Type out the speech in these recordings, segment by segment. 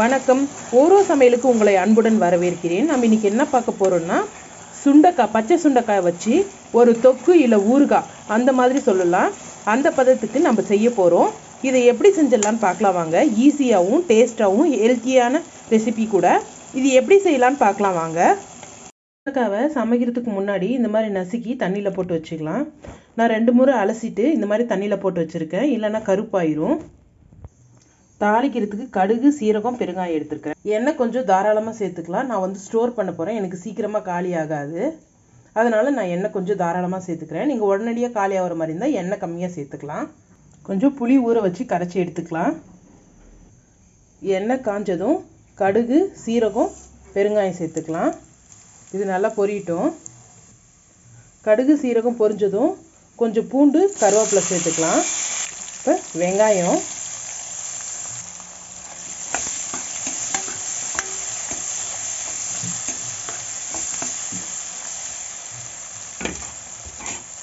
வணக்கம். ஓரோ சமையலுக்கு உங்களை அன்புடன் வரவேற்கிறேன். நம்ம இன்னைக்கு என்ன பார்க்க போறோம்னா, சுண்டைக்காய், பச்சை சுண்டைக்காய் வச்சு ஒரு தொக்கு இல்லை ஊறுகாய் அந்த மாதிரி சொல்லலாம். அந்த பதத்துக்கு நம்ம செய்ய போகிறோம். இதை எப்படி செஞ்சிடலான்னு பார்க்கலாம் வாங்க. ஈஸியாகவும் டேஸ்ட்டாகவும் ஹெல்த்தியான ரெசிபி கூட. இது எப்படி செய்யலான்னு பார்க்கலாம் வாங்க. சுண்டைக்காவை சமைக்கிறதுக்கு முன்னாடி இந்த மாதிரி நசுக்கி தண்ணியில் போட்டு வச்சுக்கலாம். நான் 2 முறை அலசிட்டு இந்த மாதிரி தண்ணியில் போட்டு வச்சுருக்கேன், இல்லைன்னா கருப்பாயிரும். தாளிக்கிறதுக்கு கடுகு, சீரகம், பெருங்காயம் எடுத்துருக்கேன். எண்ணெய் கொஞ்சம் தாராளமாக சேர்த்துக்கலாம். நான் ஸ்டோர் பண்ண போகிறேன், எனக்கு சீக்கிரமாக காலி ஆகாது. அதனால் நான் எண்ணெய் கொஞ்சம் தாராளமாக சேர்த்துக்கிறேன். நீங்கள் உடனடியாக காலி ஆகிற மாதிரி இருந்தால் எண்ணெய் கம்மியாக சேர்த்துக்கலாம். கொஞ்சம் புளி ஊற வச்சு கரைச்சி எடுத்துக்கலாம். எண்ணெய் காஞ்சதும் கடுகு, சீரகம், பெருங்காயம் சேர்த்துக்கலாம். இது நல்லா பொரியட்டும். கடுகு, சீரகம் பொரிஞ்சதும் கொஞ்சம் பூண்டு, கருவேப்பிலை சேர்த்துக்கலாம். இப்போ வெங்காயம்,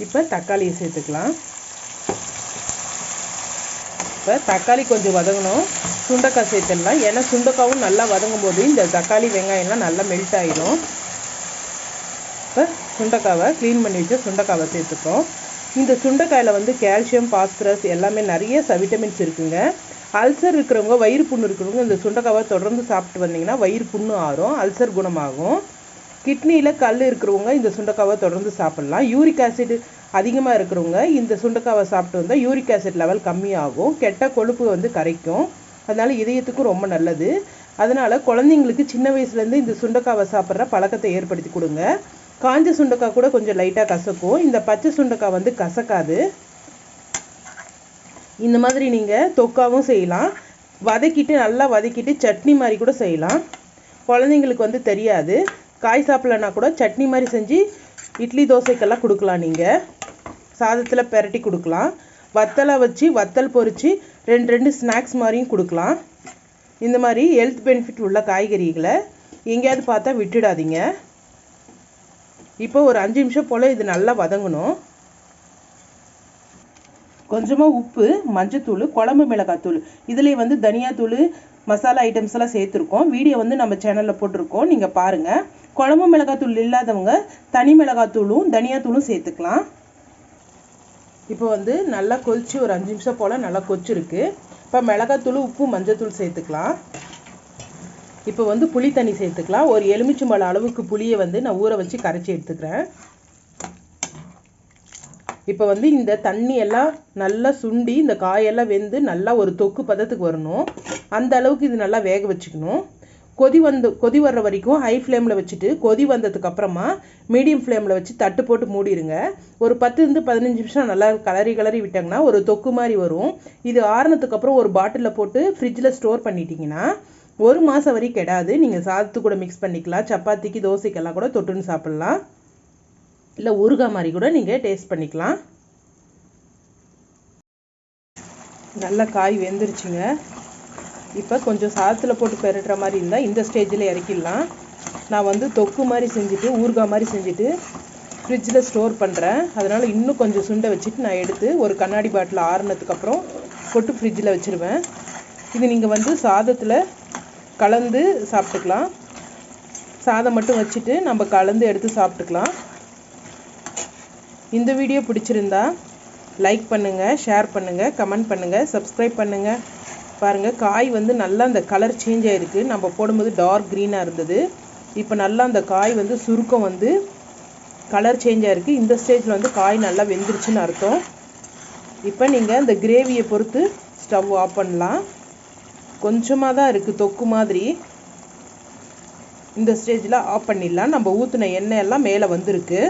இப்போ தக்காளியை சேர்த்துக்கலாம். இப்போ தக்காளி கொஞ்சம் வதங்கணும். சுண்டைக்காய் சேர்த்துடலாம். ஏன்னா சுண்டைக்காவும் நல்லா வதங்கும் போது இந்த தக்காளி, வெங்காயம்லாம் நல்லா மெல்ட் ஆகிடும். இப்போ சுண்டைக்காவை க்ளீன் பண்ணி வச்சு சுண்டைக்காவை சேர்த்துப்போம். இந்த சுண்டைக்காயில் கால்சியம், பாஸ்பரஸ் எல்லாமே நிறைய விட்டமின்ஸ் இருக்குங்க. அல்சர் இருக்கிறவங்க, வயிறு புண்ணு இருக்கிறவங்க இந்த சுண்டைக்காவை தொடர்ந்து சாப்பிட்டு வந்தீங்கன்னா வயிறு புண்ணு ஆறும், அல்சர் குணமாகும். கிட்னியில் கல் இருக்கிறவங்க இந்த சுண்டைக்காவை தொடர்ந்து சாப்பிட்லாம். யூரிக் ஆசிட் அதிகமாக இருக்கிறவங்க இந்த சுண்டைக்காவை சாப்பிட்டு வந்தால் யூரிக் ஆசிட் லெவல் கம்மியாகும், கெட்ட கொழுப்பு கரைக்கும். அதனால் இதயத்துக்கும் ரொம்ப நல்லது. அதனால் குழந்தைங்களுக்கு சின்ன வயசுலேருந்து இந்த சுண்டைக்காவை சாப்பிட்ற பழக்கத்தை ஏற்படுத்தி கொடுங்க. காஞ்ச சுண்டைக்காய் கூட கொஞ்சம் லைட்டாக கசக்கும். இந்த பச்சை சுண்டைக்காய் கசக்காது. இந்த மாதிரி நீங்கள் தொக்காவும் செய்யலாம். நல்லா வதக்கிட்டு சட்னி மாதிரி கூட செய்யலாம். குழந்தைங்களுக்கு தெரியாது. காய் சாப்பிட்லன்னா கூட சட்னி மாதிரி செஞ்சு இட்லி, தோசைக்கெல்லாம் கொடுக்கலாம். நீங்கள் சாதத்தில் பெரட்டி கொடுக்கலாம். வத்தலை வச்சு வத்தல் பொரித்து 2 ஸ்நாக்ஸ் மாதிரியும் கொடுக்கலாம். இந்த மாதிரி ஹெல்த் பெனிஃபிட் உள்ள காய்கறிகளை எங்கேயாவது பார்த்தா விட்டுடாதீங்க. இப்போ ஒரு 5 நிமிஷம் போல் இது நல்லா வதங்கணும். கொஞ்சமாக உப்பு, மஞ்சத்தூள், குழம்பு மிளகாத்தூள், இதில் தனியாத்தூள், மசாலா ஐட்டம்ஸ் எல்லாம் சேர்த்துருக்கோம். வீடியோ நம்ம சேனலில் போட்டிருக்கோம், நீங்கள் பாருங்கள். குழம்பு மிளகாத்தூள் இல்லாதவங்க தனி மிளகாத்தூளும் தனியாத்தூளும் சேர்த்துக்கலாம். இப்போ நல்லா கொதிச்சு ஒரு 5 நிமிஷம் போல் நல்லா கொச்சிருக்கு. இப்போ மிளகாத்தூள், உப்பு, மஞ்சத்தூள் சேர்த்துக்கலாம். இப்போ புளி தண்ணி சேர்த்துக்கலாம். ஒரு எலுமிச்சம்பழம் அளவுக்கு புளியை நான் ஊற வச்சு கரைச்சி எடுத்துக்கிறேன். இப்போ இந்த தண்ணி எல்லாம் நல்லா சுண்டி இந்த காயெல்லாம் வெந்து நல்லா ஒரு தொக்கு பதத்துக்கு வரணும். அந்த அளவுக்கு இது நல்லா வேக வச்சுக்கணும். கொதி வர்ற வரைக்கும் ஹை ஃப்ளேமில் வச்சுட்டு, கொதி வந்ததுக்கு அப்புறமா மீடியம் ஃப்ளேமில் வச்சு தட்டு போட்டு மூடிடுங்க. ஒரு 10-15 நிமிஷம் நல்லா கிளறி விட்டாங்கன்னா ஒரு தொக்கு மாதிரி வரும். இது ஆறுனதுக்கு அப்புறம் ஒரு பாட்டிலில் போட்டு ஃப்ரிட்ஜில் ஸ்டோர் பண்ணிட்டீங்கன்னா 1 மாதம் வரைக்கும் கெடாது. நீங்கள் சாதத்து கூட மிக்ஸ் பண்ணிக்கலாம். சப்பாத்திக்கு, தோசைக்கெல்லாம் கூட தொட்டுன்னு சாப்பிட்லாம். இல்லை ஊறுகாய் மாதிரி கூட நீங்கள் டேஸ்ட் பண்ணிக்கலாம். நல்லா காய் வெந்துருச்சுங்க. இப்போ கொஞ்சம் சாதத்தில் போட்டு பெரட்டுற மாதிரி இருந்தால் இந்த ஸ்டேஜில் இறக்கிடலாம். நான் தொக்கு மாதிரி செஞ்சுட்டு, ஊறுகாய் மாதிரி செஞ்சுட்டு ஃப்ரிட்ஜில் ஸ்டோர் பண்ணுறேன். அதனால் இன்னும் கொஞ்சம் சுண்டை வச்சுட்டு நான் எடுத்து ஒரு கண்ணாடி பாட்டில் ஆறுனதுக்கப்புறம் போட்டு ஃப்ரிட்ஜில் வச்சுருவேன். இது நீங்கள் சாதத்தில் கலந்து சாப்பிட்டுக்கலாம். சாதம் மட்டும் வச்சுட்டு நம்ம கலந்து எடுத்து சாப்பிட்டுக்கலாம். இந்த வீடியோ பிடிச்சிருந்தா லைக் பண்ணுங்கள், ஷேர் பண்ணுங்கள், கமெண்ட் பண்ணுங்கள், சப்ஸ்கிரைப் பண்ணுங்கள். பாருங்கள், காய் நல்லா அந்த கலர் சேஞ்ச் ஆகிருக்கு. நம்ம போடும்போது டார்க் க்ரீனாக இருந்தது. இப்போ நல்லா அந்த காய் சுருக்கம் கலர் சேஞ்ச் ஆகிருக்கு. இந்த ஸ்டேஜில் காய் நல்லா வெந்துருச்சுன்னு அர்த்தம். இப்போ நீங்கள் இந்த கிரேவியை பொறுத்து ஸ்டவ் ஆஃப் பண்ணலாம். கொஞ்சமாக தான் இருக்குது தொக்கு மாதிரி. இந்த ஸ்டேஜில் ஆஃப் பண்ணிடலாம். நம்ம ஊற்றின எண்ணெய் எல்லாம் மேலே வந்திருக்கு.